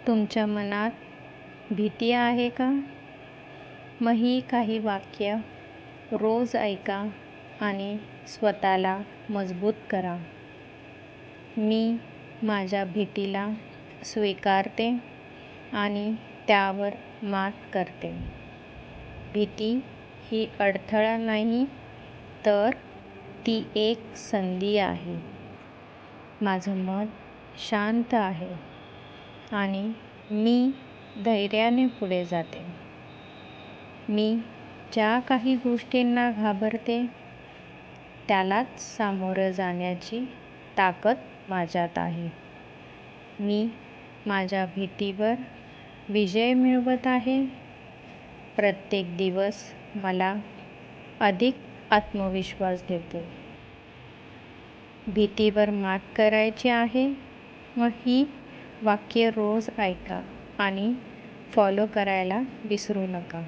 तुमच्या मनात भीती आहे का? मग ही काही वाक्य रोज ऐका आणि स्वतःला मजबूत करा. मी माझ्या भीतीला स्वीकारते आणि त्यावर मात करते. भीती ही अडथळा नाही, तर ती एक संधी आहे. माझं मन शांत आहे आणि मी धैर्याने पुढे जाते. मी ज्या काही गोष्टींना घाबरते, त्यालाच सामोरं जाण्याची ताकद माझ्यात आहे. मी माझ्या भीतीवर विजय मिळवत आहे. प्रत्येक दिवस मला अधिक आत्मविश्वास देतो. भीतीवर मात करायची आहे. मग ही वाक्य रोज ऐका आणि फॉलो करायला विसरू नका.